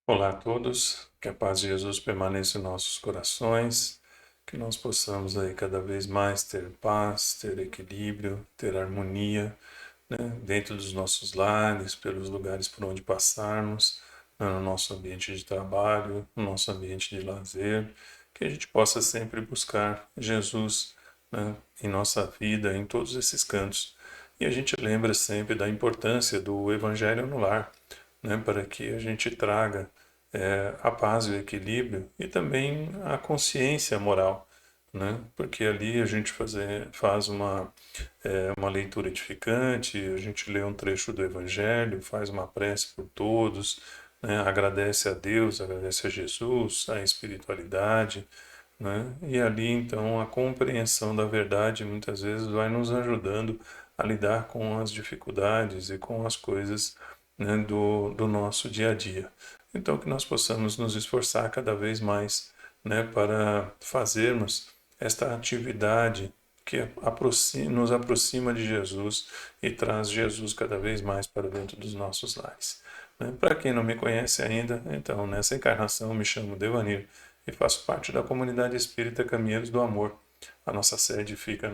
Olá a todos, que a paz de Jesus permaneça em nossos corações, que nós possamos aí cada vez mais ter paz, ter equilíbrio, ter harmonia, né, dentro dos nossos lares, pelos lugares por onde passarmos, né, no nosso ambiente de trabalho, no nosso ambiente de lazer, que a gente possa sempre buscar Jesus, né, em nossa vida, em todos esses cantos. E a gente lembra sempre da importância do Evangelho no lar, né, para que a gente traga a paz e o equilíbrio e também a consciência moral, né? Porque ali a gente faz uma leitura edificante, a gente lê um trecho do Evangelho, faz uma prece por todos, né? Agradece a Deus, agradece a Jesus, a espiritualidade, né? E ali então a compreensão da verdade muitas vezes vai nos ajudando a lidar com as dificuldades e com as coisas, né, do nosso dia a dia. Então que nós possamos nos esforçar cada vez mais, né, para fazermos esta atividade que nos aproxima de Jesus e traz Jesus cada vez mais para dentro dos nossos lares. Né? Para quem não me conhece ainda, então nessa encarnação me chamo Devanir e faço parte da comunidade espírita Caminheiros do Amor. A nossa sede fica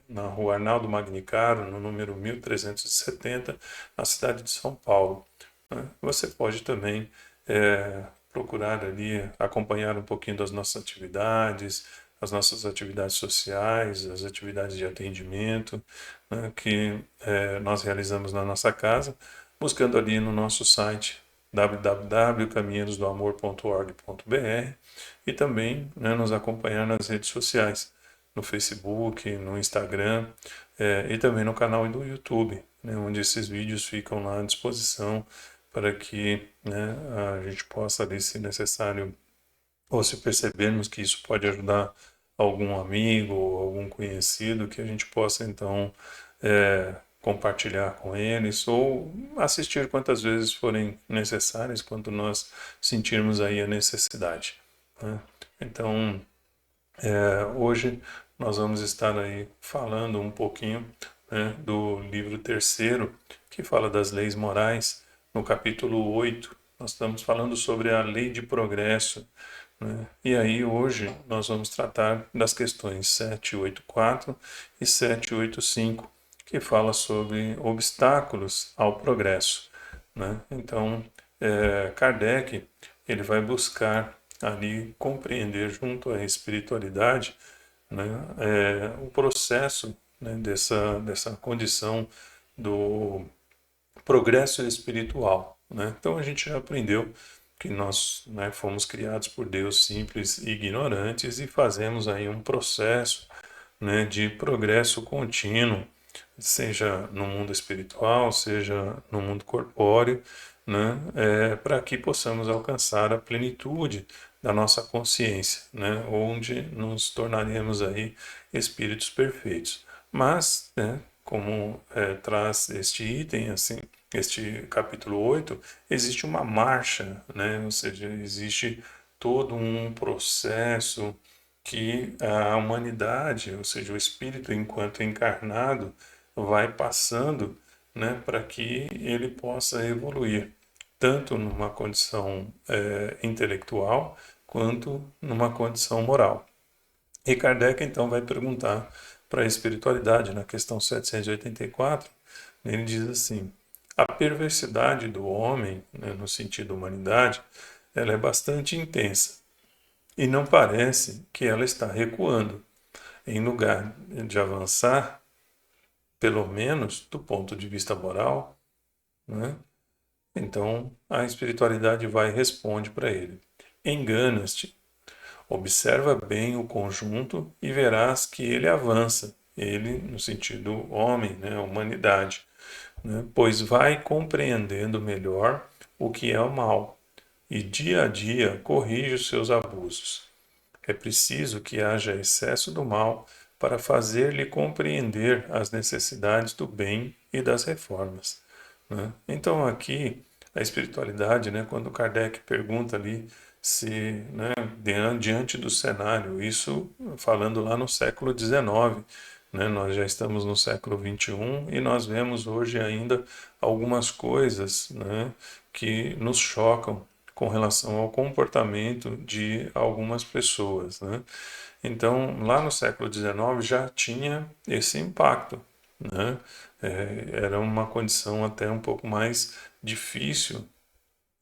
na rua Arnaldo Magnicaro, no número 1370, na cidade de São Paulo. Né? Você pode também procurar ali, acompanhar um pouquinho das nossas atividades, as nossas atividades sociais, as atividades de atendimento, né, que nós realizamos na nossa casa, buscando ali no nosso site www.caminhosdoamor.org.br e também, né, nos acompanhar nas redes sociais, no Facebook, no Instagram e também no canal do YouTube, né, onde esses vídeos ficam lá à disposição para que, né, a gente possa ali, se necessário, ou se percebermos que isso pode ajudar algum amigo ou algum conhecido, que a gente possa então compartilhar com eles ou assistir quantas vezes forem necessárias, quando nós sentirmos aí a necessidade, né? Então, hoje nós vamos estar aí falando um pouquinho, né, do livro terceiro, que fala das leis morais. No capítulo 8 nós estamos falando sobre a lei de progresso, né? E aí hoje nós vamos tratar das questões 784 e 785, que fala sobre obstáculos ao progresso, né? Então, Kardec ele vai buscar ali compreender junto à espiritualidade, né, o processo, né, dessa condição do progresso espiritual, né? Então a gente já aprendeu que nós, né, fomos criados por Deus simples e ignorantes e fazemos aí um processo, né, de progresso contínuo, seja no mundo espiritual, seja no mundo corpóreo, né, para que possamos alcançar a plenitude da nossa consciência, né, onde nos tornaremos aí espíritos perfeitos. Mas, né, como traz este item, assim, este capítulo 8, existe uma marcha, né, ou seja, existe todo um processo que a humanidade, ou seja, o espírito enquanto encarnado, vai passando, né, para que ele possa evoluir, tanto numa condição intelectual quanto numa condição moral. E Kardec então vai perguntar para a espiritualidade, na questão 784, ele diz assim: a perversidade do homem, né, no sentido humanidade, ela é bastante intensa e não parece que ela está recuando. Em lugar de avançar, pelo menos do ponto de vista moral, né? Então a espiritualidade vai e responde para ele: enganas-te, observa bem o conjunto e verás que ele avança. Ele, no sentido homem, né, humanidade, né? Pois vai compreendendo melhor o que é o mal e dia a dia corrige os seus abusos. É preciso que haja excesso do mal para fazer-lhe compreender as necessidades do bem e das reformas, né? Então aqui a espiritualidade, né, quando Kardec pergunta ali se, né, diante do cenário, isso falando lá no século XIX, né, nós já estamos no século XXI e nós vemos hoje ainda algumas coisas, né, que nos chocam com relação ao comportamento de algumas pessoas, né? Então, lá no século XIX já tinha esse impacto, né? Era uma condição até um pouco mais difícil,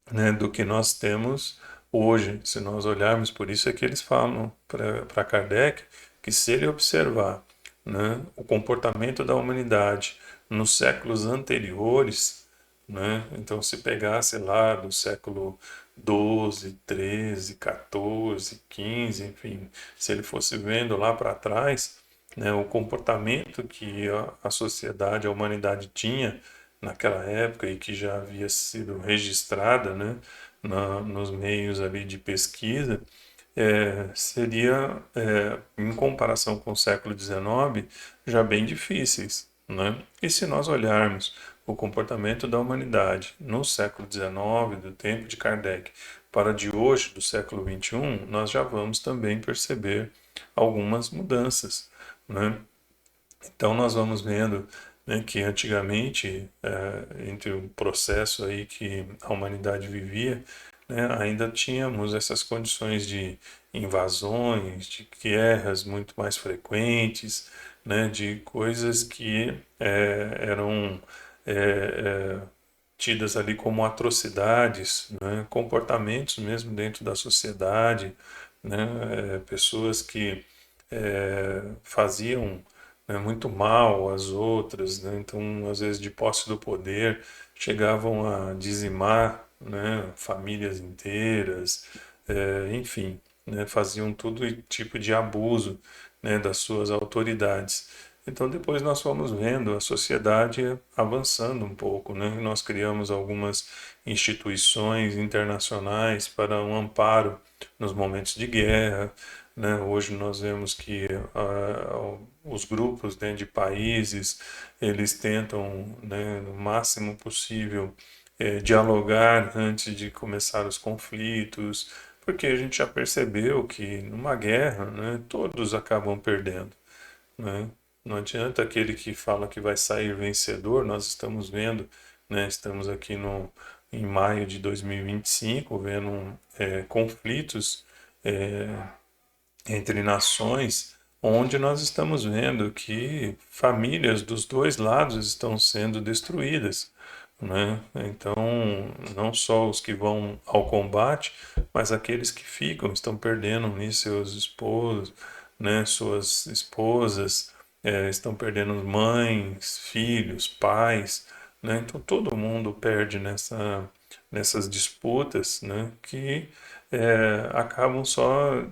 né, do que nós temos hoje. Se nós olharmos, por isso é que eles falam para Kardec que se ele observar, né, o comportamento da humanidade nos séculos anteriores, né, então se pegasse lá do século XII, XIII, XIV, XV, enfim, se ele fosse vendo lá para trás, né, o comportamento que a sociedade, a humanidade tinha naquela época e que já havia sido registrada, né, nos meios ali de pesquisa, seria, em comparação com o século XIX, já bem difíceis, né? E se nós olharmos o comportamento da humanidade no século XIX, do tempo de Kardec, para de hoje, do século XXI, nós já vamos também perceber algumas mudanças, né? Então nós vamos vendo, né, que antigamente, entre o processo aí que a humanidade vivia, né, ainda tínhamos essas condições de invasões, de guerras muito mais frequentes, né, de coisas que eram tidas ali como atrocidades, né, comportamentos mesmo dentro da sociedade, né, pessoas que faziam, né, muito mal às outras, né? Então, às vezes, de posse do poder, chegavam a dizimar, né, famílias inteiras, enfim, né, faziam todo tipo de abuso, né, das suas autoridades. Então, depois nós fomos vendo a sociedade avançando um pouco, né? Nós criamos algumas instituições internacionais para um amparo nos momentos de guerra, né? Hoje nós vemos que os grupos, né, de países, eles tentam, né, no máximo possível, dialogar antes de começar os conflitos, porque a gente já percebeu que numa guerra, né, todos acabam perdendo, né? Não adianta aquele que fala que vai sair vencedor, nós estamos vendo, né, estamos aqui em maio de 2025, vendo conflitos entre nações, onde nós estamos vendo que famílias dos dois lados estão sendo destruídas, né? Então, não só os que vão ao combate, mas aqueles que ficam, estão perdendo ali seus esposos, né? Suas esposas, estão perdendo mães, filhos, pais, né? Então, todo mundo perde nessas disputas, né? Que acabam só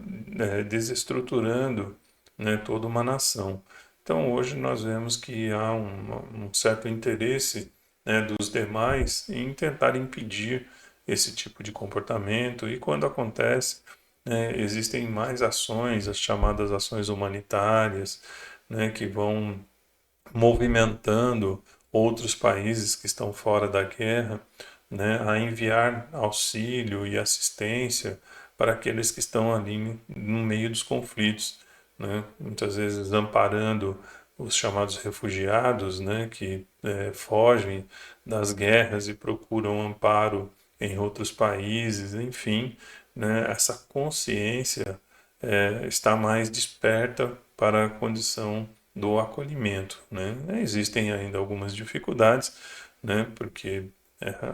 desestruturando, né, toda uma nação. Então, hoje nós vemos que há um certo interesse, né, dos demais em tentar impedir esse tipo de comportamento, e quando acontece, né, existem mais ações, as chamadas ações humanitárias, né, que vão movimentando outros países que estão fora da guerra, né, a enviar auxílio e assistência para aqueles que estão ali no meio dos conflitos, né, muitas vezes amparando os chamados refugiados, né, que fogem das guerras e procuram amparo em outros países, enfim, né, essa consciência está mais desperta para a condição do acolhimento, né? Existem ainda algumas dificuldades, né? Porque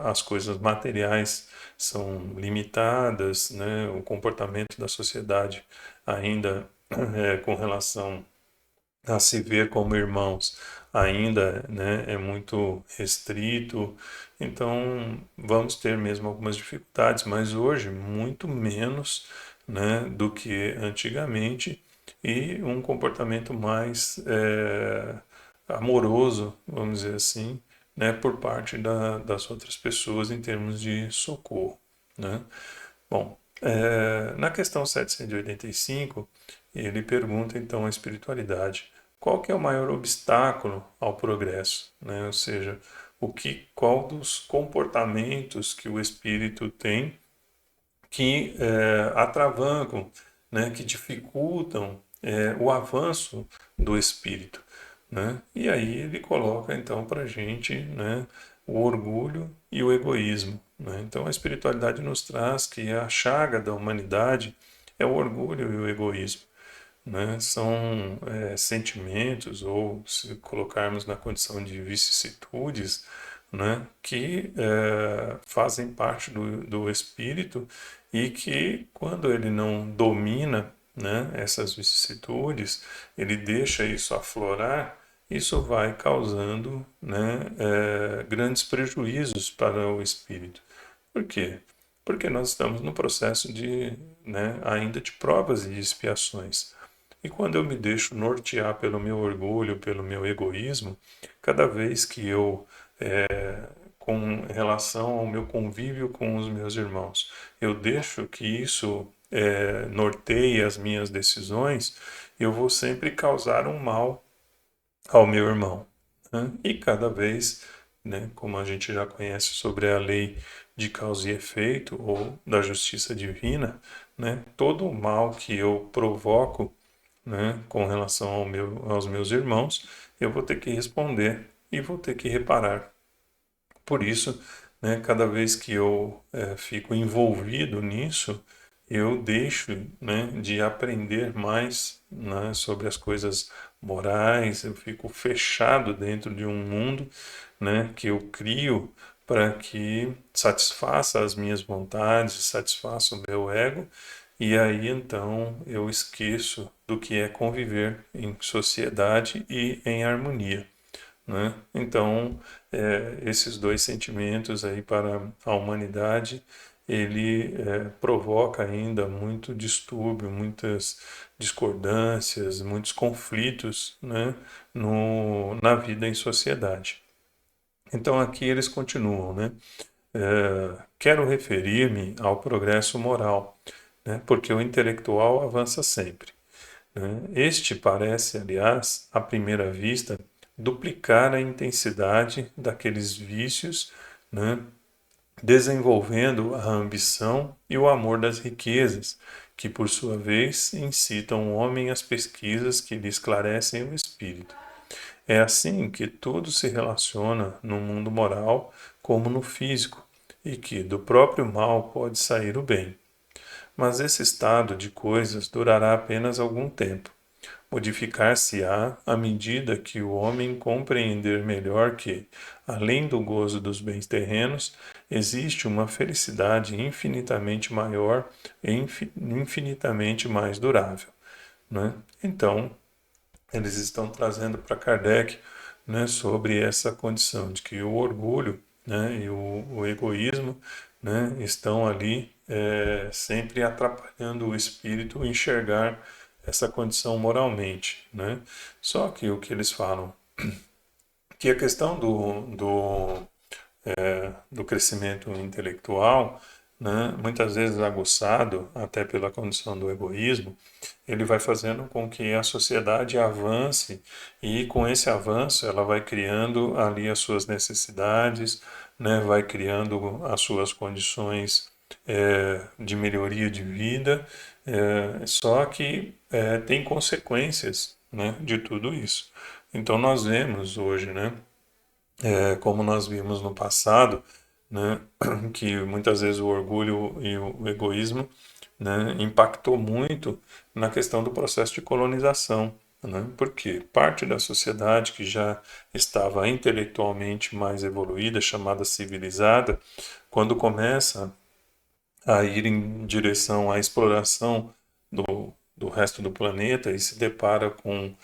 as coisas materiais são limitadas, né? O comportamento da sociedade ainda com relação a se ver como irmãos ainda, né, é muito restrito, então vamos ter mesmo algumas dificuldades, mas hoje muito menos, né, do que antigamente, e um comportamento mais amoroso, vamos dizer assim, né, por parte das outras pessoas em termos de socorro, né? Bom, na questão 785, ele pergunta então a espiritualidade: qual que é o maior obstáculo ao progresso, né? Ou seja, qual dos comportamentos que o espírito tem que atravancam, né, que dificultam o avanço do espírito, né? E aí ele coloca então para a gente, né, o orgulho e o egoísmo, né? Então a espiritualidade nos traz que a chaga da humanidade é o orgulho e o egoísmo, né? São sentimentos, ou se colocarmos na condição de vicissitudes, né? Que fazem parte do espírito e que, quando ele não domina, né, essas vicissitudes, ele deixa isso aflorar, isso vai causando, né, grandes prejuízos para o espírito. Por quê? Porque nós estamos no processo de, né, ainda de provas e expiações. E quando eu me deixo nortear pelo meu orgulho, pelo meu egoísmo, cada vez que eu, com relação ao meu convívio com os meus irmãos, eu deixo que isso norteie as minhas decisões, eu vou sempre causar um mal ao meu irmão, né? E cada vez, né, como a gente já conhece sobre a lei de causa e efeito ou da justiça divina, né, todo o mal que eu provoco, né, com relação aos meus irmãos, eu vou ter que responder e vou ter que reparar. Por isso, né, cada vez que eu fico envolvido nisso, eu deixo, né, de aprender mais, né, sobre as coisas morais, eu fico fechado dentro de um mundo, né, que eu crio para que satisfaça as minhas vontades, satisfaça o meu ego, e aí então eu esqueço do que é conviver em sociedade e em harmonia, né? Então, esses dois sentimentos aí para a humanidade, ele provoca ainda muito distúrbio, muitas discordâncias, muitos conflitos, né, na vida em sociedade. Então, aqui eles continuam, né? Quero referir-me ao progresso moral, né, porque o intelectual avança sempre, né? Este parece, aliás, à primeira vista, duplicar a intensidade daqueles vícios, né, desenvolvendo a ambição e o amor das riquezas, que, por sua vez, incitam o homem às pesquisas que lhe esclarecem o espírito. É assim que tudo se relaciona no mundo moral como no físico, e que do próprio mal pode sair o bem. Mas esse estado de coisas durará apenas algum tempo. Modificar-se-á à medida que o homem compreender melhor que, além do gozo dos bens terrenos, existe uma felicidade infinitamente maior e infinitamente mais durável, né? Então, eles estão trazendo para Kardec, né, sobre essa condição de que o orgulho, né, e o egoísmo, né, estão ali sempre atrapalhando o espírito enxergar essa condição moralmente, né? Só que o que eles falam, que a questão do crescimento intelectual, né, muitas vezes aguçado até pela condição do egoísmo, ele vai fazendo com que a sociedade avance, e com esse avanço ela vai criando ali as suas necessidades, né, vai criando as suas condições de melhoria de vida, só que tem consequências, né, de tudo isso. Então nós vemos hoje, né, como nós vimos no passado, né, que muitas vezes o orgulho e o egoísmo, né, impactou muito na questão do processo de colonização, né, porque parte da sociedade que já estava intelectualmente mais evoluída, chamada civilizada, quando começa a ir em direção à exploração do resto do planeta e se depara com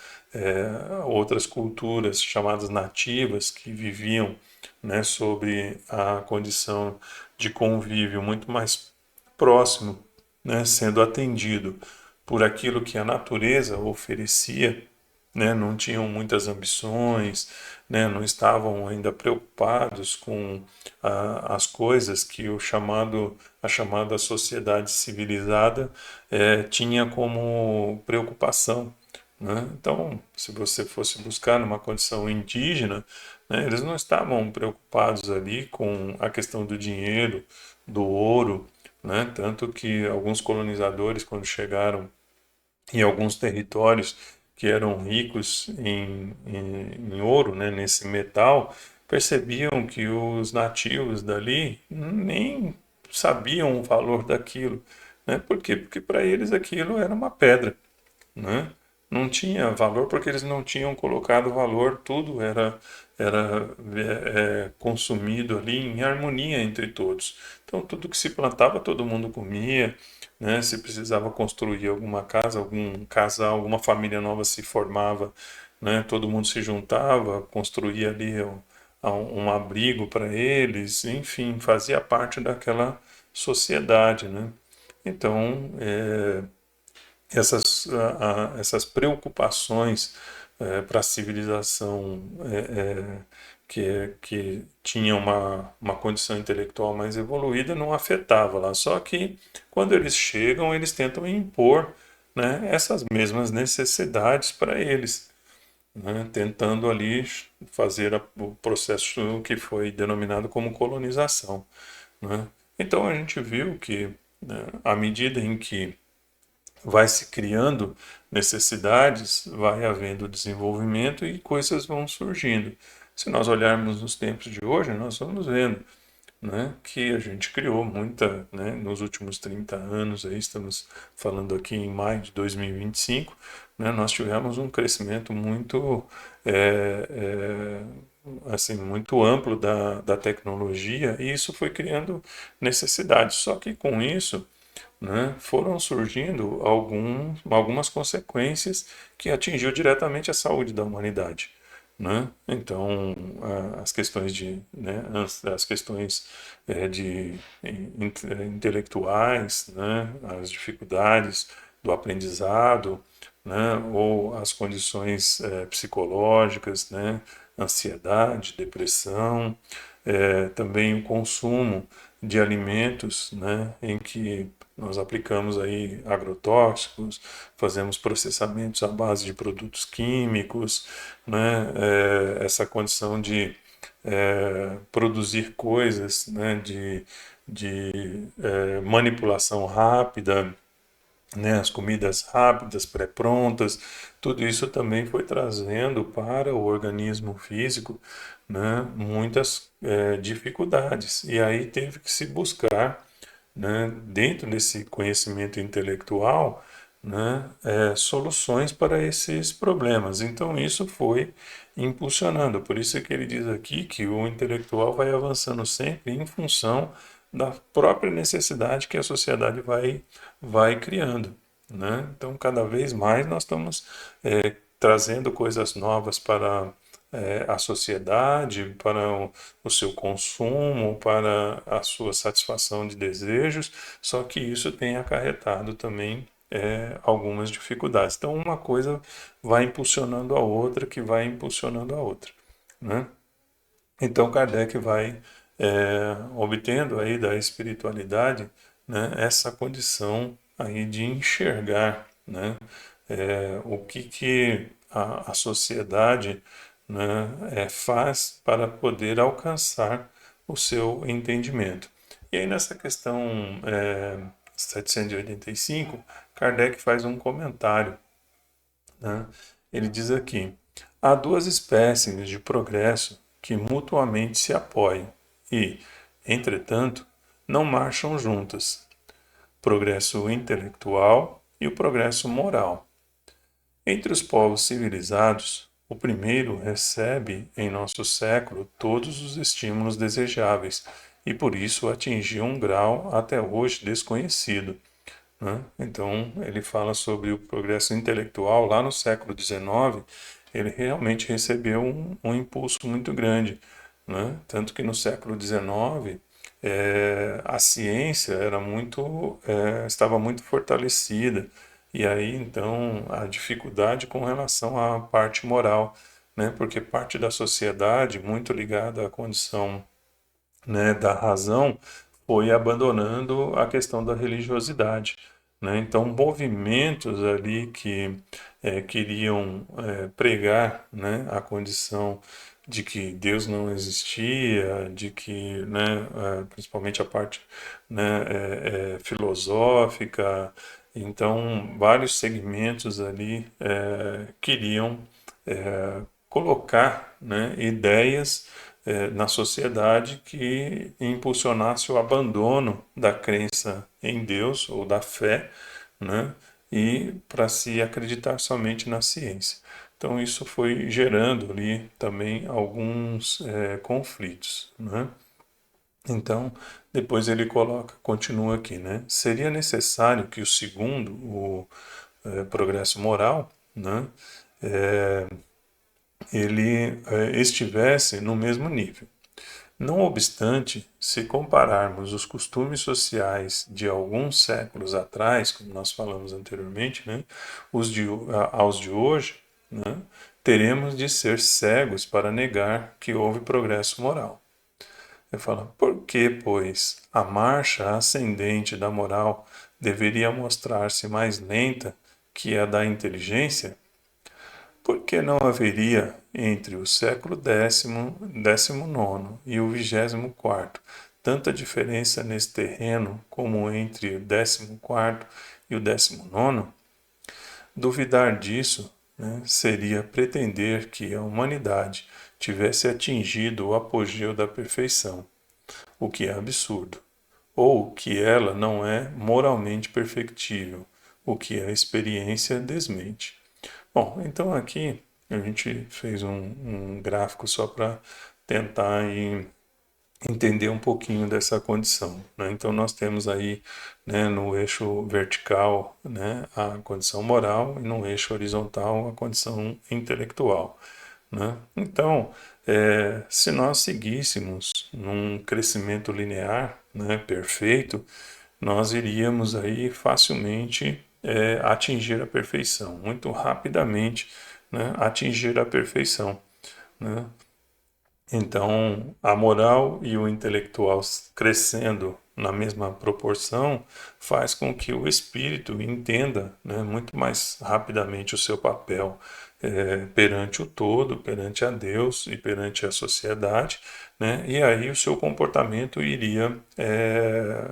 outras culturas chamadas nativas que viviam, né, sobre a condição de convívio muito mais próximo, né, sendo atendido por aquilo que a natureza oferecia, né, não tinham muitas ambições, né, não estavam ainda preocupados com as coisas que a chamada sociedade civilizada tinha como preocupação, né? Então, se você fosse buscar numa condição indígena, né, eles não estavam preocupados ali com a questão do dinheiro, do ouro, né? Tanto que alguns colonizadores, quando chegaram em alguns territórios que eram ricos em ouro, né, nesse metal, percebiam que os nativos dali nem sabiam o valor daquilo, né? Por quê? Porque para eles aquilo era uma pedra, né? Não tinha valor porque eles não tinham colocado valor, tudo era consumido ali em harmonia entre todos. Então tudo que se plantava todo mundo comia, né? Se precisava construir alguma casa, algum casal, alguma família nova se formava, né? Todo mundo se juntava, construía ali um abrigo para eles, enfim, fazia parte daquela sociedade, né? Então, essas preocupações para a civilização que tinha uma condição intelectual mais evoluída não afetava lá. Só que quando eles chegam, eles tentam impor, né, essas mesmas necessidades para eles, né, tentando ali fazer o processo que foi denominado como colonização, né? Então a gente viu que, né, à medida em que vai se criando necessidades, vai havendo desenvolvimento e coisas vão surgindo. Se nós olharmos nos tempos de hoje, nós vamos vendo, né, que a gente criou muita, né, nos últimos 30 anos, aí estamos falando aqui em maio de 2025, né, nós tivemos um crescimento muito, assim, muito amplo da tecnologia e isso foi criando necessidades. Só que com isso, né, foram surgindo algumas consequências que atingiu diretamente a saúde da humanidade, né? Então, as questões né, as questões intelectuais, né, as dificuldades do aprendizado, né, ou as condições psicológicas, né, ansiedade, depressão, também o consumo de alimentos, né, em que nós aplicamos aí agrotóxicos, fazemos processamentos à base de produtos químicos, né, essa condição de produzir coisas, né, de manipulação rápida, né, as comidas rápidas, pré-prontas, tudo isso também foi trazendo para o organismo físico, né, muitas dificuldades. E aí teve que se buscar, né, dentro desse conhecimento intelectual, né, soluções para esses problemas. Então isso foi impulsionando. Por isso que ele diz aqui que o intelectual vai avançando sempre em função da própria necessidade que a sociedade vai criando, né? Então cada vez mais nós estamos trazendo coisas novas para a sociedade, para o seu consumo, para a sua satisfação de desejos, só que isso tem acarretado também algumas dificuldades. Então, uma coisa vai impulsionando a outra, que vai impulsionando a outra, né? Então, Kardec vai obtendo aí da espiritualidade, né, essa condição aí de enxergar, né, o que a sociedade, né, faz para poder alcançar o seu entendimento. E aí nessa questão 785, Kardec faz um comentário, né? Ele diz aqui: há duas espécies de progresso que mutuamente se apoiam e, entretanto, não marcham juntas: progresso intelectual e o progresso moral. Entre os povos civilizados, o primeiro recebe em nosso século todos os estímulos desejáveis e por isso atingiu um grau até hoje desconhecido, né? Então, ele fala sobre o progresso intelectual lá no século XIX, ele realmente recebeu um impulso muito grande, né? Tanto que no século XIX a ciência estava muito fortalecida, e aí então a dificuldade com relação à parte moral, né? Porque parte da sociedade, muito ligada à condição, né, da razão, foi abandonando a questão da religiosidade, né? Então, movimentos ali que queriam pregar, né, a condição de que Deus não existia, de que, né, principalmente a parte, né, filosófica, então vários segmentos ali queriam colocar, né, ideias na sociedade que impulsionasse o abandono da crença em Deus ou da fé, né? E para se acreditar somente na ciência. Então isso foi gerando ali também alguns conflitos, né? Então, depois ele coloca, continua aqui, né? Seria necessário que o segundo, o progresso moral, né? Ele estivesse no mesmo nível. Não obstante, se compararmos os costumes sociais de alguns séculos atrás, como nós falamos anteriormente, né, aos de hoje, né, teremos de ser cegos para negar que houve progresso moral. Ele fala, por que, pois, a marcha ascendente da moral deveria mostrar-se mais lenta que a da inteligência? Por que não haveria entre o século XIX e o 24º tanta diferença nesse terreno como entre o 14º e o 19º? Duvidar disso, né, seria pretender que a humanidade tivesse atingido o apogeu da perfeição, o que é absurdo, ou que ela não é moralmente perfectível, o que a experiência desmente. Bom, então aqui a gente fez um gráfico só para tentar entender um pouquinho dessa condição, né? Então nós temos aí, né, no eixo vertical, né, a condição moral e no eixo horizontal a condição intelectual, né? Então, se nós seguíssemos num crescimento linear, né, perfeito, nós iríamos aí facilmente atingir a perfeição, muito rapidamente, né, atingir a perfeição, né? Então, a moral e o intelectual crescendo na mesma proporção faz com que o espírito entenda, né, muito mais rapidamente o seu papel perante o todo, perante a Deus e perante a sociedade, né, e aí o seu comportamento iria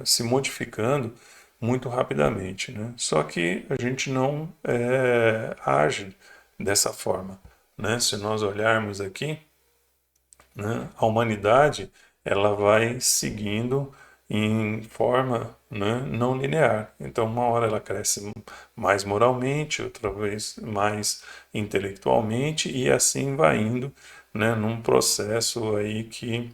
se modificando muito rapidamente, né? Só que a gente não age dessa forma, né? Se nós olharmos aqui, né, a humanidade ela vai seguindo em forma, né, não linear. Então, uma hora ela cresce mais moralmente, outra vez mais intelectualmente, e assim vai indo, né, num processo aí que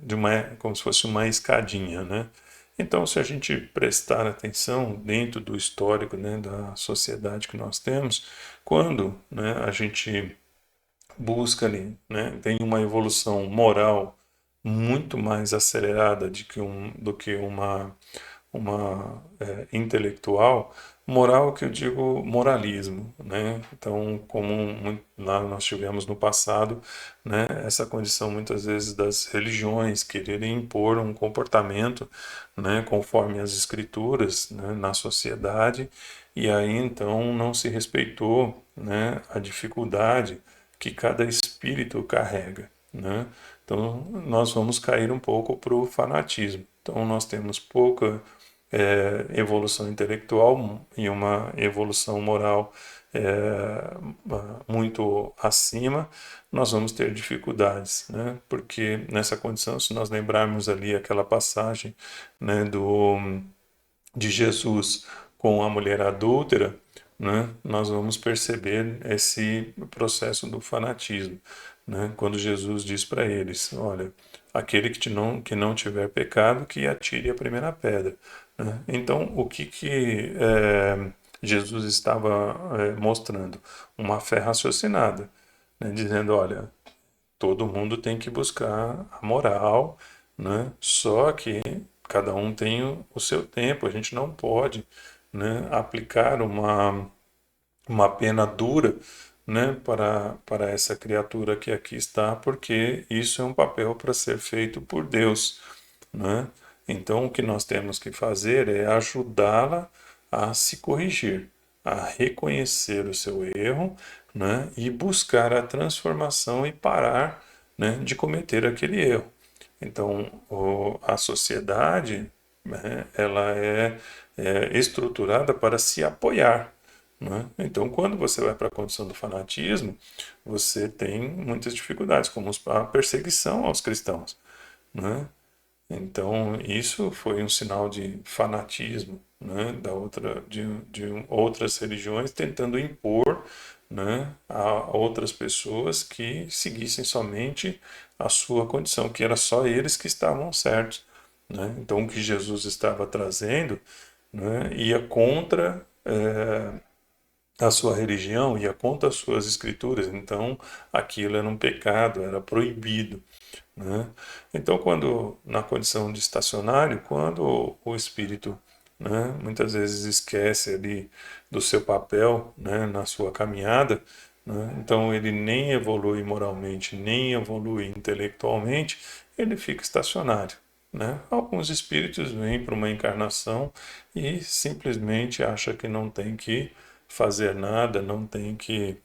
de uma, como se fosse uma escadinha, né? Então, se a gente prestar atenção dentro do histórico, né, da sociedade que nós temos, quando, né, a gente busca ali, né, tem uma evolução moral muito mais acelerada do que uma intelectual, moral que eu digo moralismo, né? Então, lá nós tivemos no passado, né, essa condição muitas vezes das religiões quererem impor um comportamento, né, conforme as escrituras, né, na sociedade, e aí então não se respeitou, né, a dificuldade que cada espírito carrega, né? Então nós vamos cair um pouco para o fanatismo. Então nós temos pouca evolução intelectual e uma evolução moral muito acima, nós vamos ter dificuldades, né? Porque nessa condição, se nós lembrarmos ali aquela passagem, né, de Jesus com a mulher adúltera, né, nós vamos perceber esse processo do fanatismo, né, quando Jesus diz para eles, olha, aquele que não tiver pecado, que atire a primeira pedra, né? Então, o que Jesus estava mostrando? Uma fé raciocinada, né, dizendo, olha, todo mundo tem que buscar a moral, né? Só que cada um tem o seu tempo, a gente não pode, né, aplicar uma pena dura, né, para essa criatura que aqui está, porque isso é um papel para ser feito por Deus, né? Então, o que nós temos que fazer é ajudá-la a se corrigir, a reconhecer o seu erro, né, e buscar a transformação e parar, né, de cometer aquele erro. Então, a sociedade, né, ela é estruturada para se apoiar, né? Então, quando você vai para a condição do fanatismo, você tem muitas dificuldades, como a perseguição aos cristãos, né? Então, isso foi um sinal de fanatismo, né, de outras religiões tentando impor, né, a outras pessoas que seguissem somente a sua condição, que era só eles que estavam certos, né? Então, o que Jesus estava trazendo, né, ia contra a sua religião, ia contra as suas escrituras. Então, aquilo era um pecado, era proibido, né? Então, quando na condição de estacionário, quando o espírito, né, muitas vezes esquece ali do seu papel, né, na sua caminhada, né, então ele nem evolui moralmente, nem evolui intelectualmente, ele fica estacionário. Né? Alguns espíritos vêm para uma encarnação e simplesmente acham que não tem que fazer nada, não tem que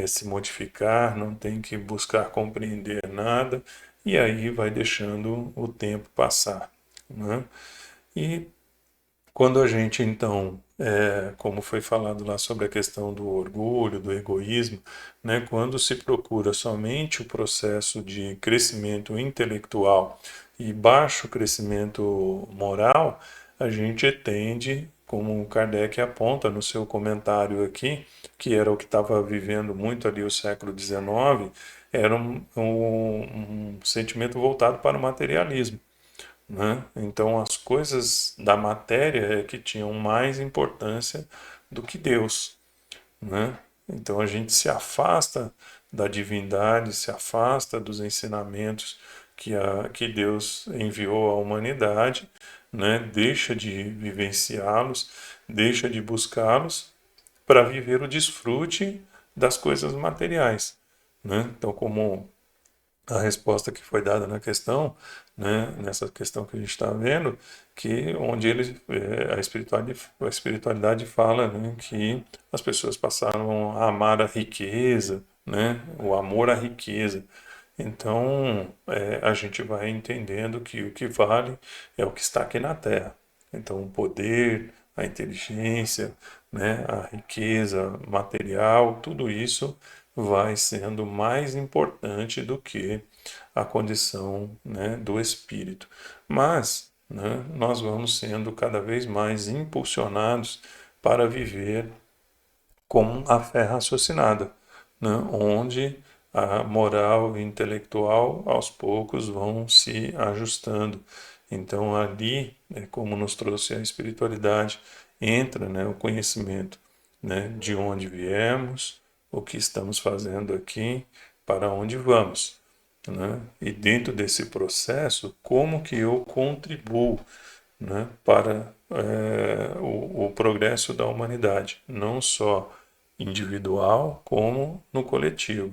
se modificar, não tem que buscar compreender nada, e aí vai deixando o tempo passar, né? E quando a gente então, como foi falado lá sobre a questão do orgulho, do egoísmo, né? Quando se procura somente o processo de crescimento intelectual e baixo crescimento moral, a gente tende, como o Kardec aponta no seu comentário aqui, que era o que estava vivendo muito ali o século XIX, era um sentimento voltado para o materialismo, né? Então, as coisas da matéria é que tinham mais importância do que Deus, né? Então, a gente se afasta da divindade, se afasta dos ensinamentos que Deus enviou à humanidade, né? Deixa de vivenciá-los, deixa de buscá-los para viver o desfrute das coisas materiais, né? Então, como a resposta que foi dada na questão, né, nessa questão que a gente está vendo, que onde ele, a espiritualidade fala, né, que as pessoas passaram a amar a riqueza, né, o amor à riqueza. Então, a gente vai entendendo que o que vale é o que está aqui na Terra. Então, o poder, a inteligência, né, a riqueza material, tudo isso vai sendo mais importante do que a condição, né, do espírito. Mas, né, nós vamos sendo cada vez mais impulsionados para viver com a fé raciocinada, né, onde a moral e intelectual aos poucos vão se ajustando. Então ali, né, como nos trouxe a espiritualidade, entra, né, o conhecimento, né, de onde viemos, o que estamos fazendo aqui, para onde vamos, né? E dentro desse processo, como que eu contribuo, né, para o progresso da humanidade, não só individual, como no coletivo,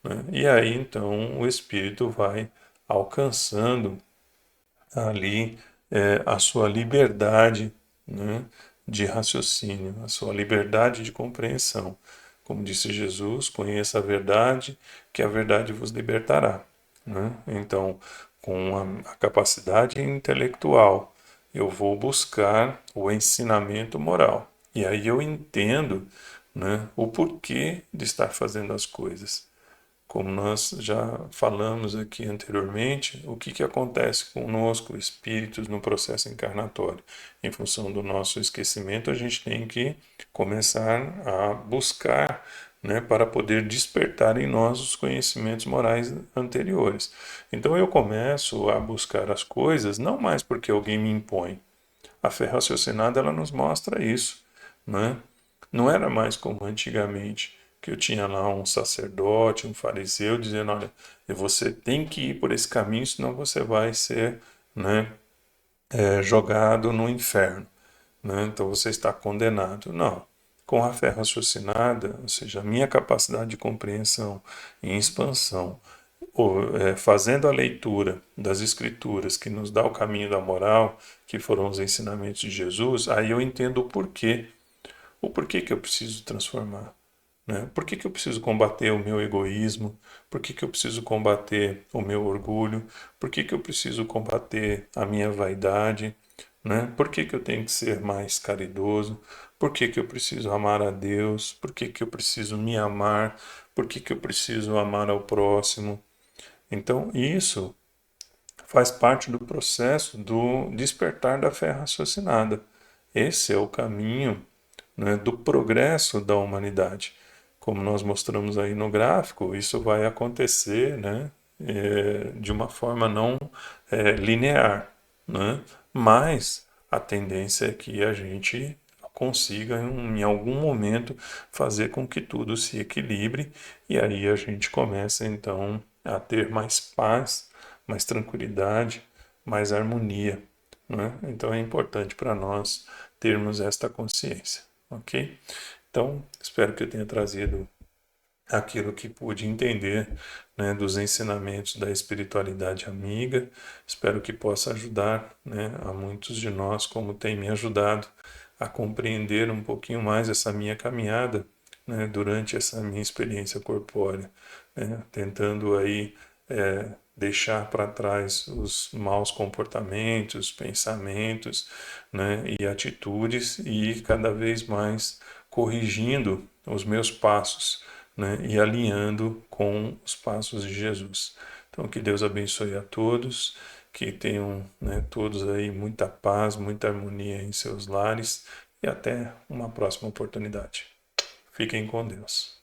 né? E aí então o espírito vai alcançando ali a sua liberdade, né, de raciocínio, a sua liberdade de compreensão. Como disse Jesus, conheça a verdade, que a verdade vos libertará, né? Então, com a capacidade intelectual, eu vou buscar o ensinamento moral. E aí eu entendo, né, o porquê de estar fazendo as coisas. Como nós já falamos aqui anteriormente, o que acontece conosco, espíritos, no processo encarnatório? Em função do nosso esquecimento, a gente tem que começar a buscar, né, para poder despertar em nós os conhecimentos morais anteriores. Então eu começo a buscar as coisas não mais porque alguém me impõe. A fé raciocinada ela nos mostra isso, né? Não era mais como antigamente, que eu tinha lá um sacerdote, um fariseu dizendo, olha, você tem que ir por esse caminho, senão você vai ser, né, jogado no inferno, né? Então você está condenado. Não. Com a fé raciocinada, ou seja, a minha capacidade de compreensão em expansão, fazendo a leitura das Escrituras que nos dá o caminho da moral, que foram os ensinamentos de Jesus, aí eu entendo o porquê que eu preciso transformar. Né? Por que eu preciso combater o meu egoísmo? Por que eu preciso combater o meu orgulho? Por que eu preciso combater a minha vaidade? né? Por que que eu tenho que ser mais caridoso? Por que que eu preciso amar a Deus? Por que que eu preciso me amar? Por que que eu preciso amar ao próximo? Então, isso faz parte do processo do despertar da fé raciocinada. Esse é o caminho, né, do progresso da humanidade. Como nós mostramos aí no gráfico, isso vai acontecer, né, de uma forma não linear, né? Mas a tendência é que a gente consiga em algum momento fazer com que tudo se equilibre e aí a gente começa então a ter mais paz, mais tranquilidade, mais harmonia, né? Então é importante para nós termos esta consciência, ok? Então espero que eu tenha trazido aquilo que pude entender, né, dos ensinamentos da espiritualidade amiga. Espero que possa ajudar, né, a muitos de nós, como tem me ajudado a compreender um pouquinho mais essa minha caminhada, né, durante essa minha experiência corpórea, né, tentando aí deixar para trás os maus comportamentos, pensamentos, né, e atitudes e cada vez mais corrigindo os meus passos, né, e alinhando com os passos de Jesus. Então, que Deus abençoe a todos, que tenham, né, todos aí muita paz, muita harmonia em seus lares e até uma próxima oportunidade. Fiquem com Deus.